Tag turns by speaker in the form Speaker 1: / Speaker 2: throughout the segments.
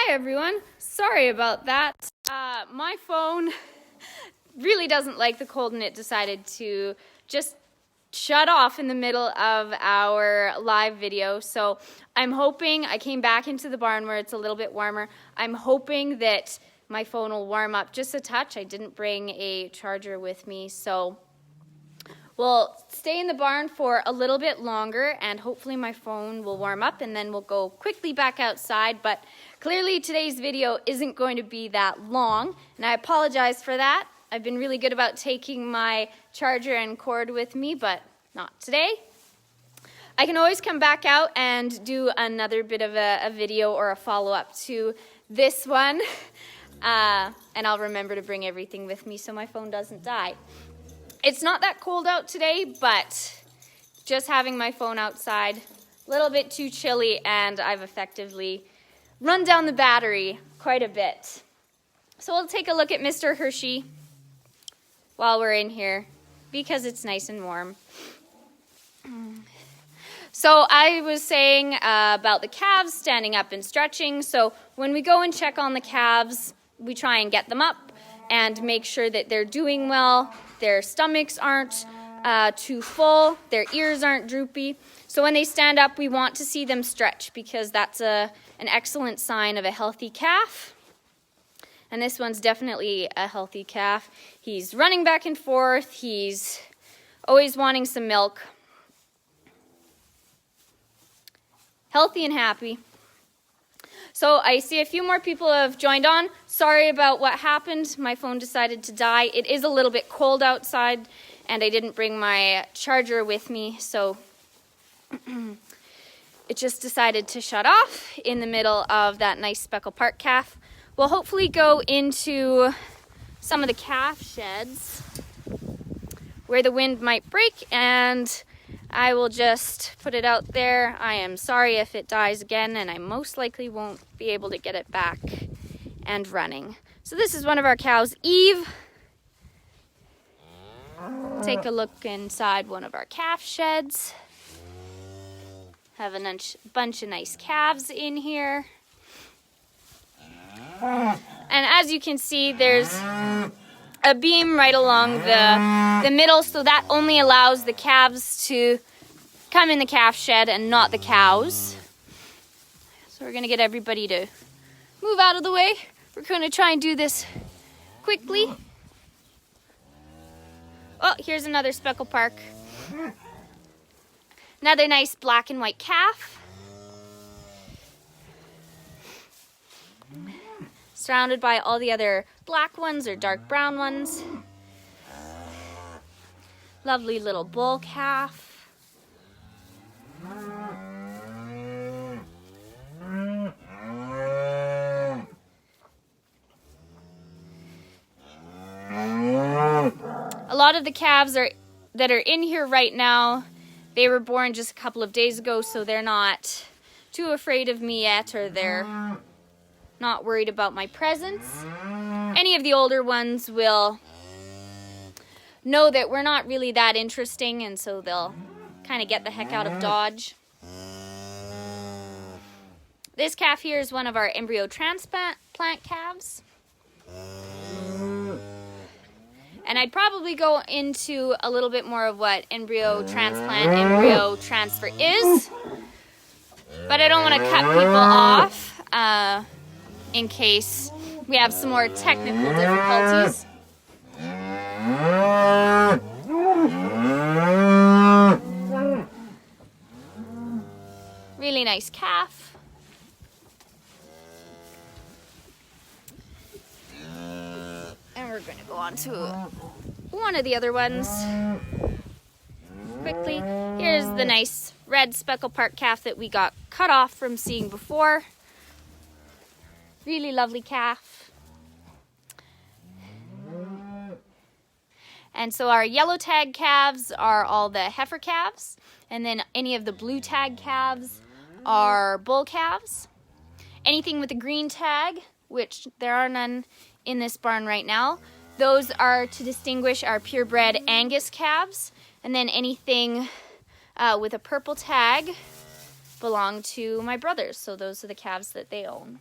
Speaker 1: Hi everyone, sorry about that. My phone really doesn't like the cold and it decided to just shut off in the middle of our live video. So I'm hoping, I came back into the barn where it's a little bit warmer. I'm hoping that my phone will warm up just a touch. I didn't bring a charger with me, so we'll stay in the barn for a little bit longer and hopefully my phone will warm up and then we'll go quickly back outside. But clearly today's video isn't going to be that long and I apologize for that. I've been really good about taking my charger and cord with me, but not today. I can always come back out and do another bit of a video or a follow-up to this one. And I'll remember to bring everything with me so my phone doesn't die. It's not that cold out today, but just having my phone outside, a little bit too chilly, and I've effectively run down the battery quite a bit. So we'll take a look at Mr. Hershey while we're in here because it's nice and warm. So I was saying about the calves standing up and stretching. So when we go and check on the calves, we try and get them up and make sure that they're doing well. Their stomachs aren't too full, their ears aren't droopy. So when they stand up, we want to see them stretch because that's an excellent sign of a healthy calf. And this one's definitely a healthy calf. He's running back and forth, he's always wanting some milk. Healthy and happy. So I see a few more people have joined on. Sorry about what happened. My phone decided to die. It is a little bit cold outside and I didn't bring my charger with me, so it just decided to shut off in the middle of that nice speckled park calf. We'll hopefully go into some of the calf sheds where the wind might break, and I will just put it out there. I am sorry if it dies again, and I most likely won't be able to get it back and running. So this is one of our cows, Eve. Take a look inside one of our calf sheds. Have a bunch of nice calves in here. And as you can see, there's a beam right along the middle, so that only allows the calves to come in the calf shed and not the cows. So we're going to get everybody to move out of the way. We're going to try and do this quickly. Oh, here's another speckled park. Another nice black and white calf. Surrounded by all the other black ones or dark brown ones. Lovely little bull calf. A lot of the calves that are in here right now, they were born just a couple of days ago, so they're not too afraid of me yet, or they're not worried about my presence. Any of the older ones will know that we're not really that interesting, and so they'll kind of get the heck out of Dodge. This calf here is one of our embryo transplant calves. And I'd probably go into a little bit more of what embryo transplant, embryo transfer is, but I don't want to cut people off in case we have some more technical difficulties. Really nice calf. And we're going to go on to one of the other ones quickly. Here's the nice red speckled park calf that we got cut off from seeing before. Really lovely calf. And so our yellow tag calves are all the heifer calves, and then any of the blue tag calves are bull calves. Anything with a green tag, which there are none in this barn right now, those are to distinguish our purebred Angus calves, and then anything with a purple tag belong to my brothers, so those are the calves that they own.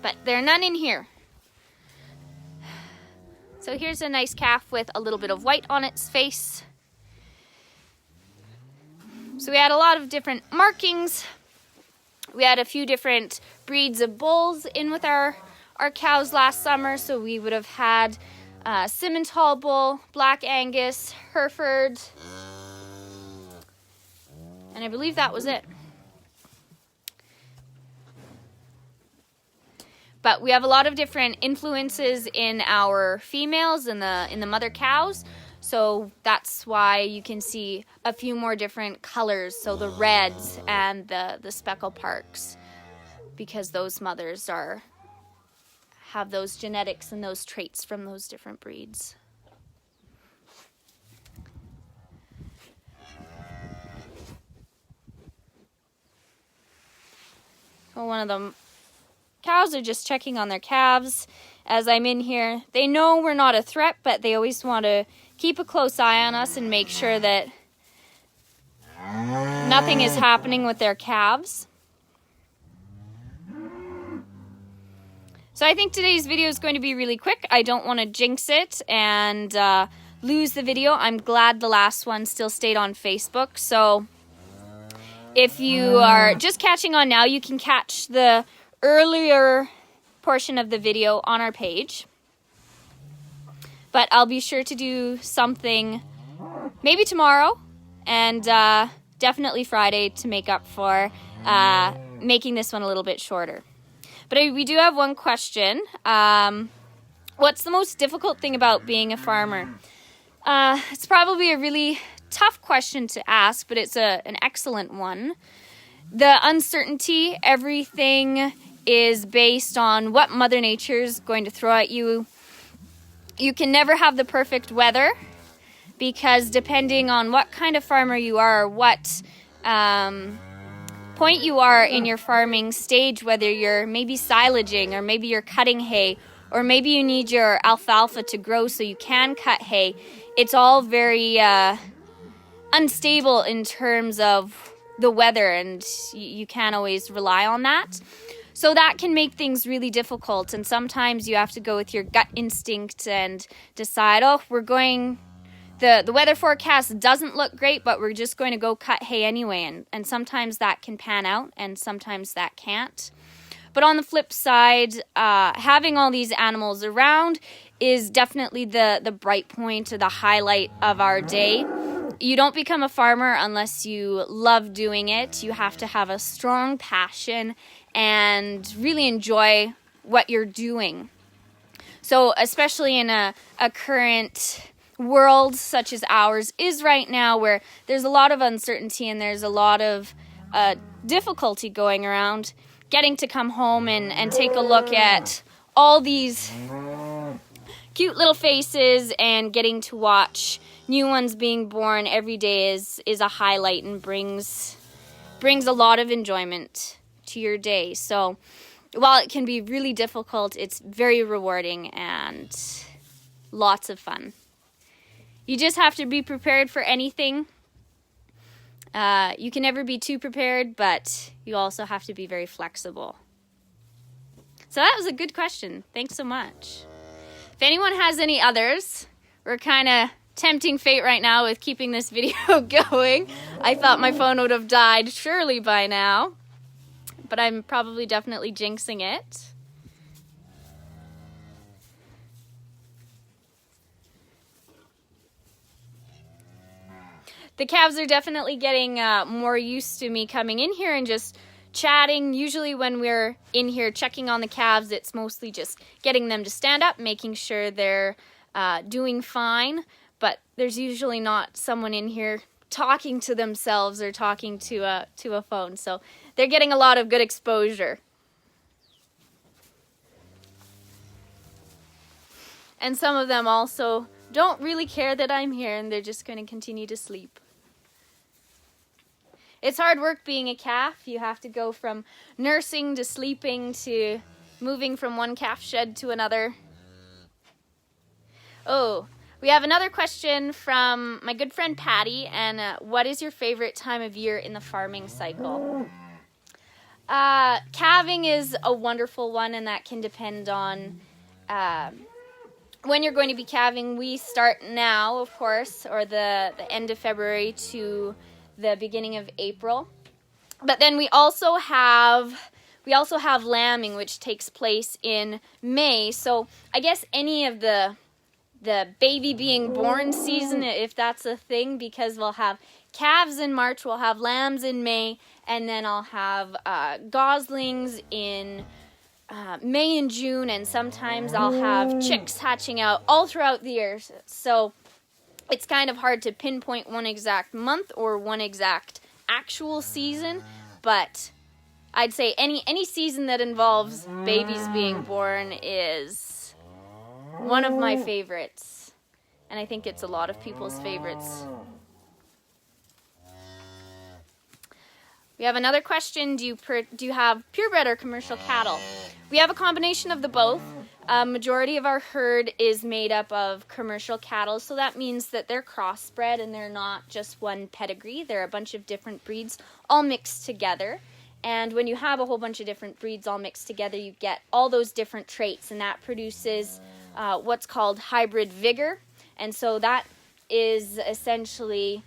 Speaker 1: but there are none in here. So here's a nice calf with a little bit of white on its face. So we had a lot of different markings. We had a few different breeds of bulls in with our cows last summer. So we would have had Simmental bull, Black Angus, Hereford, and I believe that was it. But we have a lot of different influences in our females and in the mother cows. So that's why you can see a few more different colors. So the reds and the speckle parks, because those mothers have those genetics and those traits from those different breeds. So one of them cows are just checking on their calves as I'm in here. They know we're not a threat, but they always want to keep a close eye on us and make sure that nothing is happening with their calves. So I think today's video is going to be really quick. I don't want to jinx it and lose the video. I'm glad the last one still stayed on Facebook. So if you are just catching on now, you can catch the earlier portion of the video on our page. But I'll be sure to do something maybe tomorrow and definitely Friday to make up for making this one a little bit shorter. But we do have one question. What's the most difficult thing about being a farmer? It's probably a really tough question to ask, but it's an excellent one. The uncertainty, everything is based on what Mother Nature is going to throw at you. You can never have the perfect weather because depending on what kind of farmer you are, what point you are in your farming stage, whether you're maybe silaging or maybe you're cutting hay or maybe you need your alfalfa to grow so you can cut hay, it's all very unstable in terms of the weather, and you can't always rely on that. So that can make things really difficult, and sometimes you have to go with your gut instinct and decide, the weather forecast doesn't look great, but we're just going to go cut hay anyway, and sometimes that can pan out, and sometimes that can't. But on the flip side, having all these animals around is definitely the bright point or the highlight of our day. You don't become a farmer unless you love doing it. You have to have a strong passion and really enjoy what you're doing. So especially in a current world such as ours is right now, where there's a lot of uncertainty and there's a lot of difficulty going around, getting to come home and take a look at all these cute little faces and getting to watch new ones being born every day is a highlight and brings a lot of enjoyment to your day. So while it can be really difficult, it's very rewarding and lots of fun. You just have to be prepared for anything. You can never be too prepared, but you also have to be very flexible. So that was a good question. Thanks so much. If anyone has any others, we're kind of tempting fate right now with keeping this video going. I thought my phone would have died surely by now, but I'm probably definitely jinxing it. The calves are definitely getting more used to me coming in here and just chatting. Usually when we're in here checking on the calves, it's mostly just getting them to stand up, making sure they're doing fine. But there's usually not someone in here talking to themselves or talking to a phone. So they're getting a lot of good exposure. And some of them also don't really care that I'm here and they're just going to continue to sleep. It's hard work being a calf. You have to go from nursing to sleeping to moving from one calf shed to another. Oh, we have another question from my good friend Patty. And what is your favorite time of year in the farming cycle? Calving is a wonderful one, and that can depend on when you're going to be calving. We start now, of course, or the end of February to the beginning of April. But then we also have lambing, which takes place in May. So I guess any of the baby being born season, if that's a thing, because we'll have calves in March, we'll have lambs in May, and then I'll have goslings in May and June, and sometimes I'll have chicks hatching out all throughout the year. So it's kind of hard to pinpoint one exact month or one exact actual season, but I'd say any season that involves babies being born is one of my favorites, and I think it's a lot of people's favorites. We have another question. Do you have purebred or commercial cattle? We have a combination of the both. Majority of our herd is made up of commercial cattle, so that means that they're crossbred and they're not just one pedigree. They're a bunch of different breeds all mixed together. And when you have a whole bunch of different breeds all mixed together, you get all those different traits, and that produces what's called hybrid vigor. And so that is essentially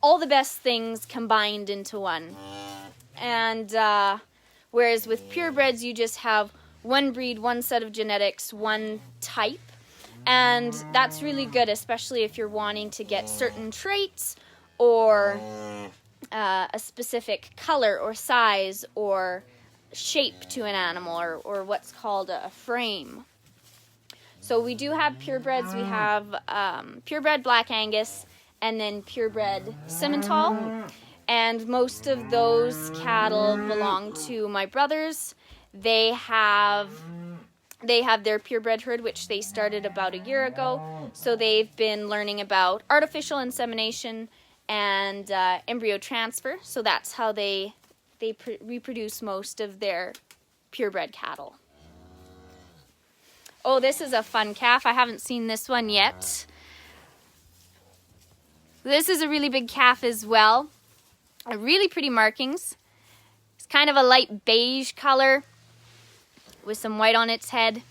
Speaker 1: all the best things combined into one. And whereas with purebreds, you just have one breed, one set of genetics, one type. And that's really good, especially if you're wanting to get certain traits or a specific color or size or shape to an animal, or what's called a frame. So we do have purebreds. We have purebred Black Angus and then purebred Simmental. And most of those cattle belong to my brothers. They have their purebred herd, which they started about a year ago. So they've been learning about artificial insemination and embryo transfer. So that's how they reproduce most of their purebred cattle. Oh, this is a fun calf. I haven't seen this one yet. This is a really big calf as well. Really pretty markings. It's kind of a light beige color with some white on its head.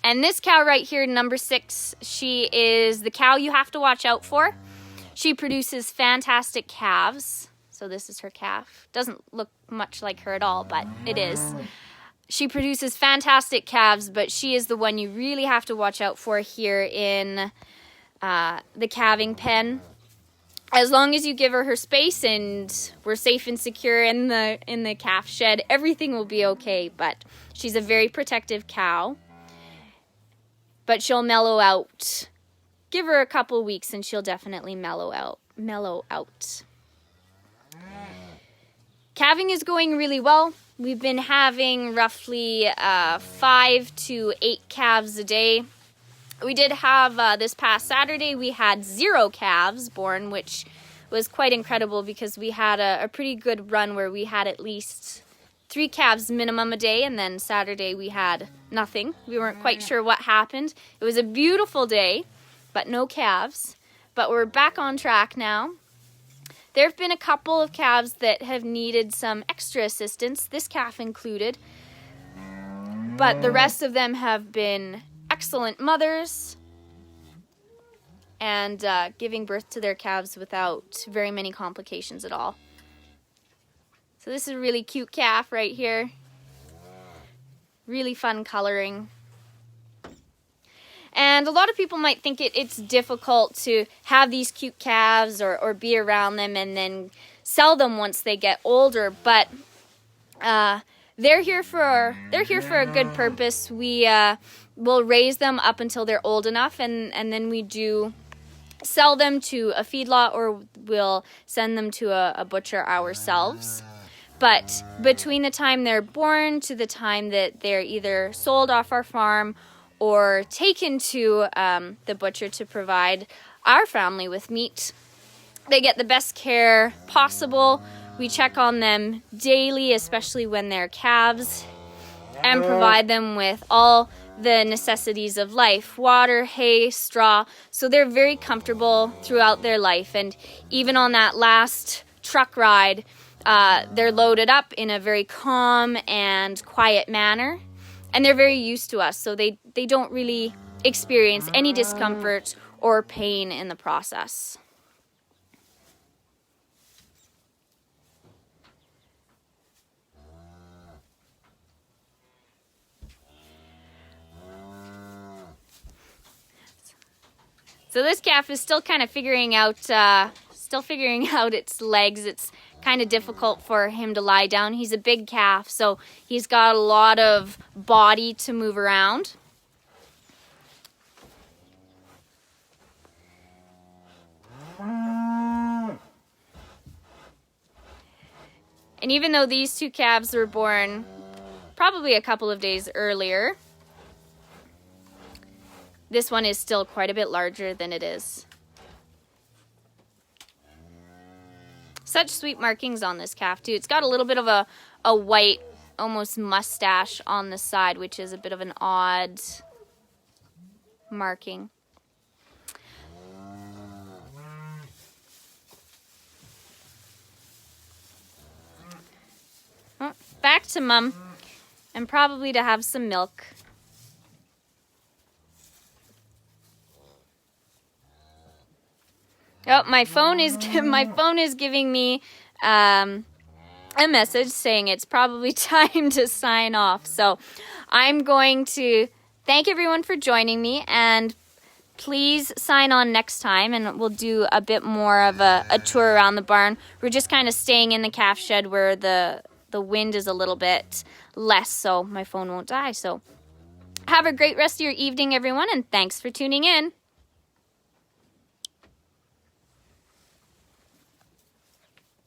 Speaker 1: And this cow right here, number 6, she is the cow you have to watch out for. She produces fantastic calves. So this is her calf. Doesn't look much like her at all, but it is. She produces fantastic calves, but she is the one you really have to watch out for here in the calving pen. As long as you give her space and we're safe and secure in the calf shed, everything will be okay. But she's a very protective cow. But she'll mellow out. Give her a couple weeks and she'll definitely mellow out. Calving is going really well. We've been having roughly 5 to 8 calves a day. We did have, this past Saturday, we had 0 calves born, which was quite incredible because we had a pretty good run where we had at least 3 calves minimum a day, and then Saturday we had nothing. We weren't quite sure what happened. It was a beautiful day, but no calves. But we're back on track now. There have been a couple of calves that have needed some extra assistance, this calf included, but the rest of them have been excellent mothers and giving birth to their calves without very many complications at all. So this is a really cute calf right here. Really fun coloring. And a lot of people might think it's difficult to have these cute calves or be around them and then sell them once they get older, but they're here for a good purpose. We will raise them up until they're old enough, and then we do sell them to a feedlot or we'll send them to a butcher ourselves. But between the time they're born to the time that they're either sold off our farm or taken to the butcher to provide our family with meat, they get the best care possible. We check on them daily, especially when they're calves, and provide them with all the necessities of life: water, hay, straw. So they're very comfortable throughout their life. And even on that last truck ride, they're loaded up in a very calm and quiet manner, and they're very used to us, so they don't really experience any discomfort or pain in the process. So this calf is still kind of figuring out its legs. It's kind of difficult for him to lie down. He's a big calf, so he's got a lot of body to move around. And even though these two calves were born probably a couple of days earlier, this one is still quite a bit larger than it is. Such sweet markings on this calf too. It's got a little bit of a white, almost mustache on the side, which is a bit of an odd marking. Oh, back to Mum, and probably to have some milk. Oh, my phone is giving me a message saying it's probably time to sign off. So I'm going to thank everyone for joining me, and please sign on next time, and we'll do a bit more of a tour around the barn. We're just kind of staying in the calf shed where the wind is a little bit less, so my phone won't die. So have a great rest of your evening, everyone, and thanks for tuning in.